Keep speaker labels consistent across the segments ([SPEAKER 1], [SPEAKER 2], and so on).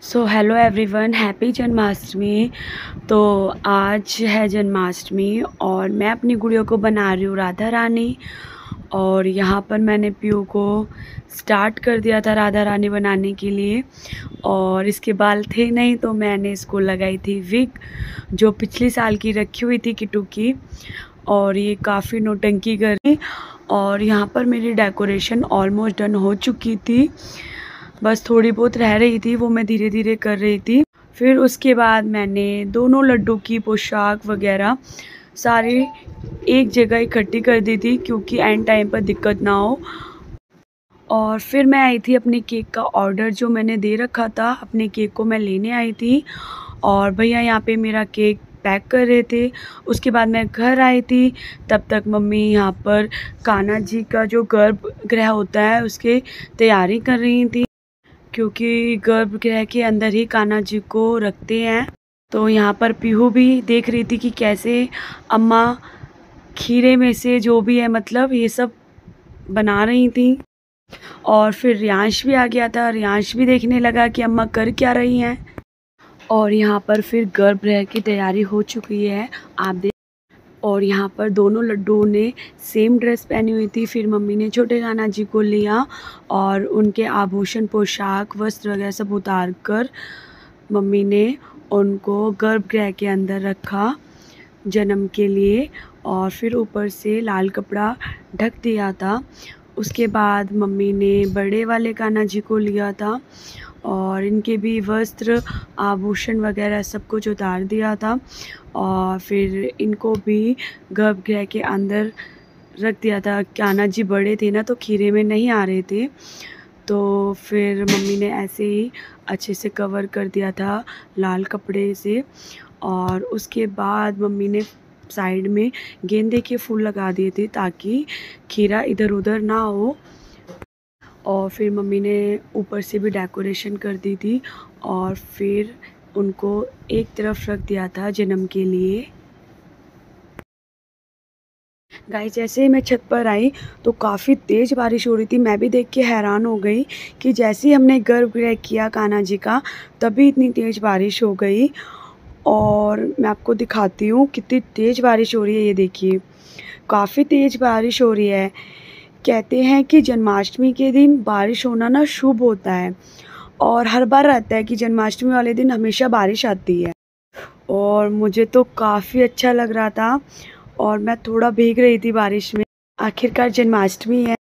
[SPEAKER 1] So hello everyone, happy Janmashtami. तो आज है जन्माष्टमी और मैं अपनी गुड़िया को बना रही हूँ राधा रानी। और यहाँ पर मैंने पीयू को स्टार्ट कर दिया था राधा रानी बनाने के लिए। और इसके बाल थे नहीं तो मैंने इसको लगाई थी विग, जो पिछले साल की रखी हुई थी किट्टू की। और ये काफ़ी नौटंकी करी। और यहाँ पर मेरी डेकोरेशन ऑलमोस्ट डन हो चुकी थी, बस थोड़ी बहुत रह रही थी, वो मैं धीरे धीरे कर रही थी। फिर उसके बाद मैंने दोनों लड्डू की पोशाक वगैरह सारी एक जगह इकट्ठी कर दी थी, क्योंकि एंड टाइम पर दिक्कत ना हो। और फिर मैं आई थी अपने केक का ऑर्डर जो मैंने दे रखा था, अपने केक को मैं लेने आई थी। और भैया यहाँ पे मेरा केक पैक कर रहे थे। उसके बाद मैं घर आई थी, तब तक मम्मी यहाँ पर कान्हा जी का जो गर्भगृह होता है उसके तैयारी कर रही थी, क्योंकि गर्भगृह के अंदर ही कान्हा जी को रखते हैं। तो यहाँ पर पीहू भी देख रही थी कि कैसे अम्मा खीरे में से जो भी है मतलब ये सब बना रही थी। और फिर रियांश भी आ गया था, रियांश भी देखने लगा कि अम्मा कर क्या रही हैं। और यहाँ पर फिर गर्भगृह की तैयारी हो चुकी है, आप देख। और यहाँ पर दोनों लड्डुओं ने सेम ड्रेस पहनी हुई थी। फिर मम्मी ने छोटे कान्हा जी को लिया और उनके आभूषण, पोशाक, वस्त्र वगैरह सब उतार कर मम्मी ने उनको गर्भगृह के अंदर रखा जन्म के लिए। और फिर ऊपर से लाल कपड़ा ढक दिया था। उसके बाद मम्मी ने बड़े वाले कान्हा जी को लिया था और इनके भी वस्त्र, आभूषण वगैरह सब कुछ उतार दिया था। और फिर इनको भी गर्भगृह के अंदर रख दिया था। कान्हा जी बड़े थे ना, तो खीरे में नहीं आ रहे थे, तो फिर मम्मी ने ऐसे ही अच्छे से कवर कर दिया था लाल कपड़े से। और उसके बाद मम्मी ने साइड में गेंदे के फूल लगा दिए थे ताकि खीरा इधर उधर ना हो। और फिर मम्मी ने ऊपर से भी डेकोरेशन कर दी थी और फिर उनको एक तरफ रख दिया था जन्म के लिए। गाइस, जैसे ही मैं छत पर आई तो काफ़ी तेज़ बारिश हो रही थी। मैं भी देख के हैरान हो गई कि जैसे ही हमने गर्भगृह किया कान्हा जी का, तभी इतनी तेज़ बारिश हो गई। और मैं आपको दिखाती हूँ कितनी तेज़ बारिश हो रही है। ये देखिए, काफ़ी तेज़ बारिश हो रही है। कहते हैं कि जन्माष्टमी के दिन बारिश होना ना शुभ होता है, और हर बार रहता है कि जन्माष्टमी वाले दिन हमेशा बारिश आती है। और मुझे तो काफ़ी अच्छा लग रहा था और मैं थोड़ा भीग रही थी बारिश में। आखिरकार जन्माष्टमी है।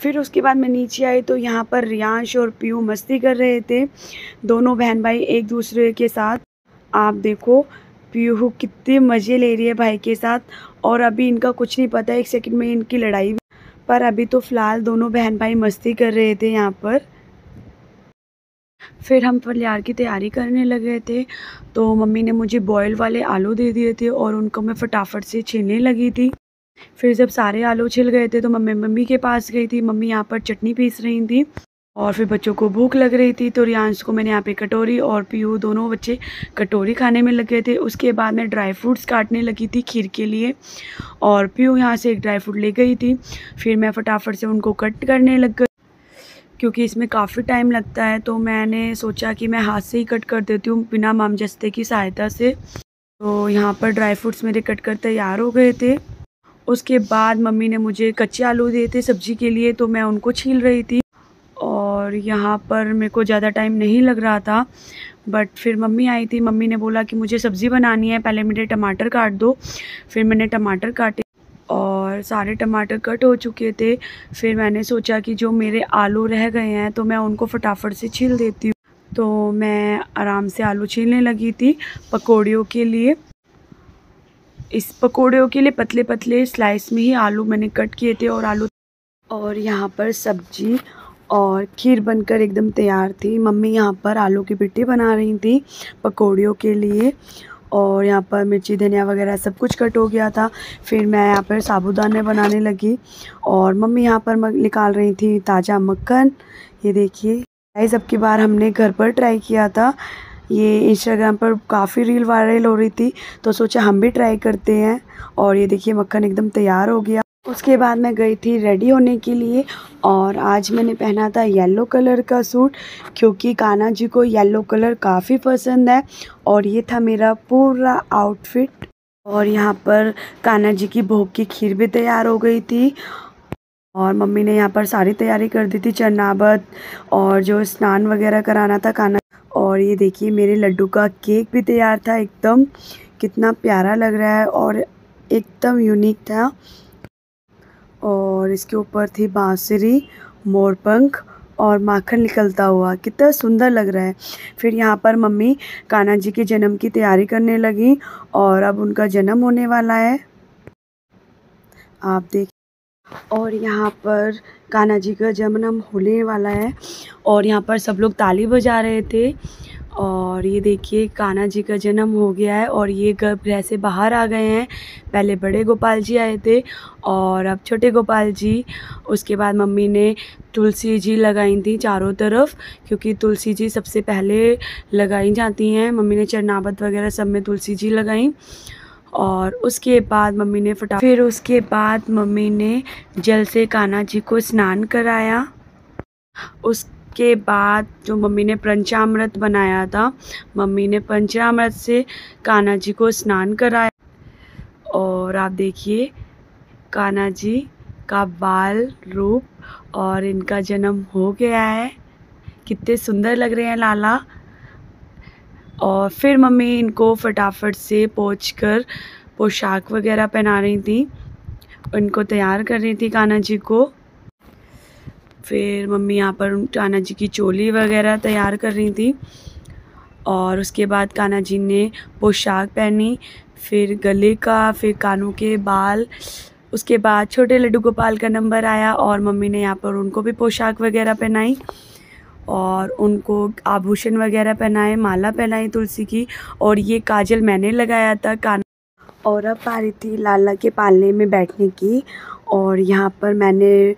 [SPEAKER 1] फिर उसके बाद मैं नीचे आई तो यहाँ पर रियांश और पीयू मस्ती कर रहे थे, दोनों बहन भाई एक दूसरे के साथ। आप देखो पीहू कितने मज़े ले रही है भाई के साथ। और अभी इनका कुछ नहीं पता, एक सेकंड में इनकी लड़ाई। पर अभी तो फ़िलहाल दोनों बहन भाई मस्ती कर रहे थे यहाँ पर। फिर हम फलियार की तैयारी करने लगे थे, तो मम्मी ने मुझे बॉयल वाले आलू दे दिए थे और उनको मैं फटाफट से छीलने लगी थी। फिर जब सारे आलू छिल गए थे तो मम्मी के पास गई थी। मम्मी यहाँ पर चटनी पीस रही थी। और फिर बच्चों को भूख लग रही थी, तो रियांश को मैंने यहाँ पे कटोरी, और पीयू दोनों बच्चे कटोरी खाने में लगे थे। उसके बाद मैं ड्राई फ्रूट्स काटने लगी थी खीर के लिए, और पीयू यहाँ से एक ड्राई फ्रूट ले गई थी। फिर मैं फटाफट से उनको कट करने लग गई, क्योंकि इसमें काफ़ी टाइम लगता है, तो मैंने सोचा कि मैं हाथ से ही कट कर देती हूँ बिना मामजस्ते की सहायता से। तो यहाँ पर ड्राई फ्रूट्स मेरे कट कर तैयार हो गए थे। उसके बाद मम्मी ने मुझे कच्चे आलू दिए थे सब्ज़ी के लिए, तो मैं उनको छील रही थी। और यहाँ पर मेरे को ज़्यादा टाइम नहीं लग रहा था, बट फिर मम्मी आई थी। मम्मी ने बोला कि मुझे सब्ज़ी बनानी है, पहले मेरे टमाटर काट दो। फिर मैंने टमाटर काटे और सारे टमाटर कट हो चुके थे। फिर मैंने सोचा कि जो मेरे आलू रह गए हैं तो मैं उनको फटाफट से छील देती हूँ। तो मैं आराम से आलू छीलने लगी थी पकौड़ियों के लिए। इस पकौड़ियों के लिए पतले पतले स्लाइस में ही आलू मैंने कट किए थे। और यहाँ पर सब्जी और खीर बनकर एकदम तैयार थी। मम्मी यहाँ पर आलू की पिट्ठी बना रही थी पकौड़ियों के लिए। और यहाँ पर मिर्ची, धनिया वगैरह सब कुछ कट हो गया था। फिर मैं यहाँ पर साबूदाने बनाने लगी और मम्मी यहाँ पर निकाल रही थी ताज़ा मक्खन। ये देखिए गाइस, अब की बार हमने घर पर ट्राई किया था। ये इंस्टाग्राम पर काफ़ी रील वायरल हो रही थी, तो सोचा हम भी ट्राई करते हैं। और ये देखिए मक्खन एकदम तैयार हो गया। उसके बाद मैं गई थी रेडी होने के लिए और आज मैंने पहना था येलो कलर का सूट, क्योंकि कान्हा जी को येलो कलर काफ़ी पसंद है। और ये था मेरा पूरा आउटफिट। और यहाँ पर कान्हा जी की भोग की खीर भी तैयार हो गई थी और मम्मी ने यहाँ पर सारी तैयारी कर दी थी, चरनावत और जो स्नान वगैरह कराना था कान्हा। और ये देखिए मेरे लड्डू का केक भी तैयार था एकदम, कितना प्यारा लग रहा है और एकदम यूनिक था। और इसके ऊपर थी बांसुरी, मोरपंख और माखन निकलता हुआ, कितना सुंदर लग रहा है। फिर यहाँ पर मम्मी कान्हा जी के जन्म की तैयारी करने लगी और अब उनका जन्म होने वाला है, आप देख। और यहाँ पर कान्हा जी का जन्म होने वाला है और यहाँ पर सब लोग ताली बजा रहे थे। और ये देखिए कान्हा जी का जन्म हो गया है और ये गर्भगृह से बाहर आ गए हैं। पहले बड़े गोपाल जी आए थे और अब छोटे गोपाल जी। उसके बाद मम्मी ने तुलसी जी लगाई थी चारों तरफ, क्योंकि तुलसी जी सबसे पहले लगाई जाती हैं। मम्मी ने चरनावत वगैरह सब में तुलसी जी लगाई। और उसके बाद मम्मी ने फिर उसके बाद मम्मी ने जल से कान्हा जी को स्नान कराया। उसके बाद जो मम्मी ने पंचामृत बनाया था, मम्मी ने पंचामृत से कान्हा जी को स्नान कराया। और आप देखिए कान्हा जी का बाल रूप और इनका जन्म हो गया है, कितने सुंदर लग रहे हैं लाला। और फिर मम्मी इनको फटाफट से पोंछकर पोशाक वगैरह पहना रही थी, उनको तैयार कर रही थी कान्हा जी को। फिर मम्मी यहाँ पर कान्हा जी की चोली वगैरह तैयार कर रही थी। और उसके बाद कान्हा जी ने पोशाक पहनी, फिर गले का, फिर कानों के बाल। उसके बाद छोटे लड्डू गोपाल का नंबर आया और मम्मी ने यहाँ पर उनको भी पोशाक वगैरह पहनाई और उनको आभूषण वगैरह पहनाए, माला पहनाई तुलसी की। और ये काजल मैंने लगाया था कान्हा। और अब बारी थी लाला के पालने में बैठने की और यहाँ पर मैंने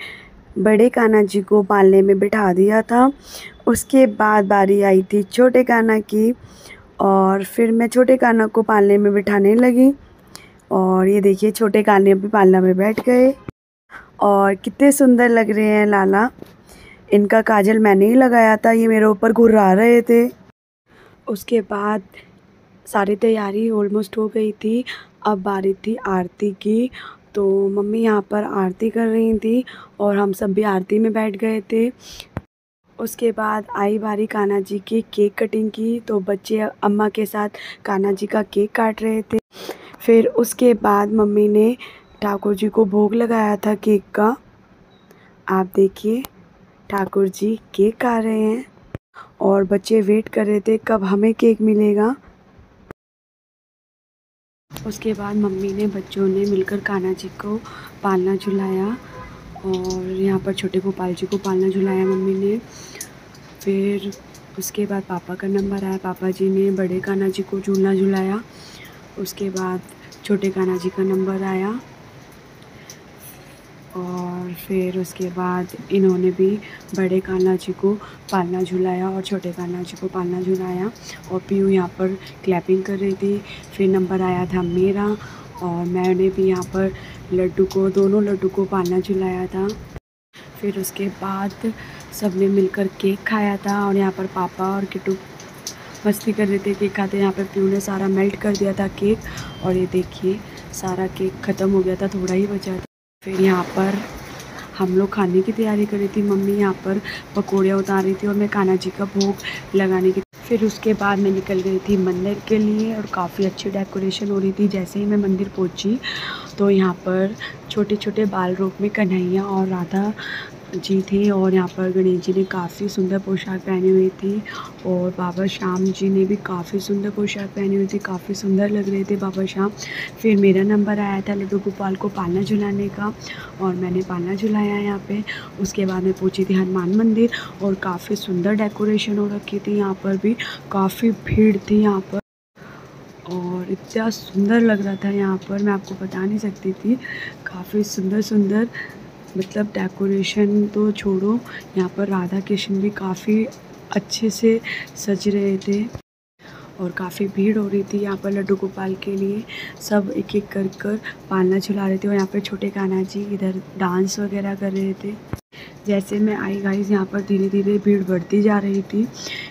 [SPEAKER 1] बड़े कान्हा जी को पालने में बिठा दिया था। उसके बाद बारी आई थी छोटे कान्हा की और फिर मैं छोटे कान्हा को पालने में बिठाने लगी। और ये देखिए छोटे कान्हा भी पालना में बैठ गए और कितने सुंदर लग रहे हैं लाला। इनका काजल मैंने ही लगाया था, ये मेरे ऊपर घुर्रा रहे थे। उसके बाद सारी तैयारी ऑलमोस्ट हो गई थी, अब बारी थी आरती की। तो मम्मी यहाँ पर आरती कर रही थी और हम सब भी आरती में बैठ गए थे। उसके बाद आई बारी कान्हा जी की केक कटिंग की, तो बच्चे अम्मा के साथ कान्हा जी का केक काट रहे थे। फिर उसके बाद मम्मी ने ठाकुर जी को भोग लगाया था केक का, आप देखिए ठाकुर जी केक खा रहे हैं और बच्चे वेट कर रहे थे कब हमें केक मिलेगा। उसके बाद मम्मी ने बच्चों ने मिलकर कान्हा जी को पालना झुलाया और यहाँ पर छोटे गोपाल जी को पालना झुलाया मम्मी ने। फिर उसके बाद पापा का नंबर आया, पापा जी ने बड़े कान्हा जी को झूलना झुलाया। उसके बाद छोटे कान्हा जी का नंबर आया और फिर उसके बाद इन्होंने भी बड़े कान्हा जी को पालना झुलाया और छोटे कान्हा जी को पालना झुलाया। और पीयू यहाँ पर क्लैपिंग कर रही थी। फिर नंबर आया था मेरा और मैंने भी यहाँ पर दोनों लड्डू को पालना झुलाया था। फिर उसके बाद सब ने मिलकर केक खाया था और यहाँ पर पापा और किट्टू मस्ती कर रहे थे केक खाते। यहाँ पर पीयू ने सारा मेल्ट कर दिया था केक और ये देखिए सारा केक ख़त्म हो गया था, थोड़ा ही बचा था। फिर यहाँ पर हम लोग खाने की तैयारी कर रही थी, मम्मी यहाँ पर पकौड़ियाँ उतार रही थी और मैं कान्हा जी का भोग लगाने की। फिर उसके बाद मैं निकल गई थी मंदिर के लिए और काफ़ी अच्छी डेकोरेशन हो रही थी। जैसे ही मैं मंदिर पहुँची तो यहाँ पर छोटे छोटे बाल रूप में कन्हैया और राधा जी थे और यहाँ पर गणेश जी ने काफ़ी सुंदर पोशाक पहनी हुई थी और बाबा श्याम जी ने भी काफ़ी सुंदर पोशाक पहनी हुई थी, काफ़ी सुंदर लग रहे थे बाबा श्याम। फिर मेरा नंबर आया था लड्डू गोपाल को पालना झुलाने का और मैंने पालना झुलाया यहाँ पे। उसके बाद मैं पहुँची थी हनुमान मंदिर और काफ़ी सुंदर डेकोरेशन हो रखी थी, यहाँ पर भी काफ़ी भीड़ थी यहाँ पर और इतना सुंदर लग रहा था यहाँ पर, मैं आपको बता नहीं सकती थी। काफ़ी सुंदर सुंदर, मतलब डेकोरेशन तो छोड़ो, यहाँ पर राधा कृष्ण भी काफ़ी अच्छे से सज रहे थे। और काफ़ी भीड़ हो रही थी यहाँ पर लड्डू गोपाल के लिए। सब एक एक कर पालना झुला रहे थे और यहाँ पर छोटे कान्हा जी इधर डांस वगैरह कर रहे थे। जैसे मैं आई गाइस, यहाँ पर धीरे धीरे भीड़ बढ़ती जा रही थी,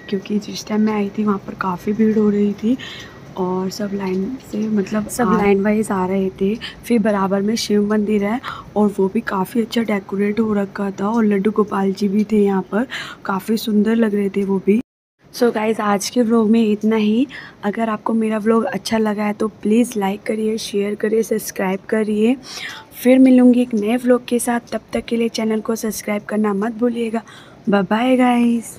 [SPEAKER 1] क्योंकि जिस टाइम मैं आई थी वहाँ पर काफ़ी भीड़ हो रही थी और सब लाइन से मतलब सब लाइन वाइज आ रहे थे। फिर बराबर में शिव मंदिर है और वो भी काफ़ी अच्छा डेकोरेट हो रखा था और लड्डू गोपाल जी भी थे यहाँ पर, काफ़ी सुंदर लग रहे थे वो भी। सो गाइज़, आज के व्लॉग में इतना ही। अगर आपको मेरा व्लॉग अच्छा लगा है तो प्लीज़ लाइक करिए, शेयर करिए, सब्सक्राइब करिए। फिर मिलूँगी एक नए व्लॉग के साथ, तब तक के लिए चैनल को सब्सक्राइब करना मत भूलिएगा। Bye bye guys.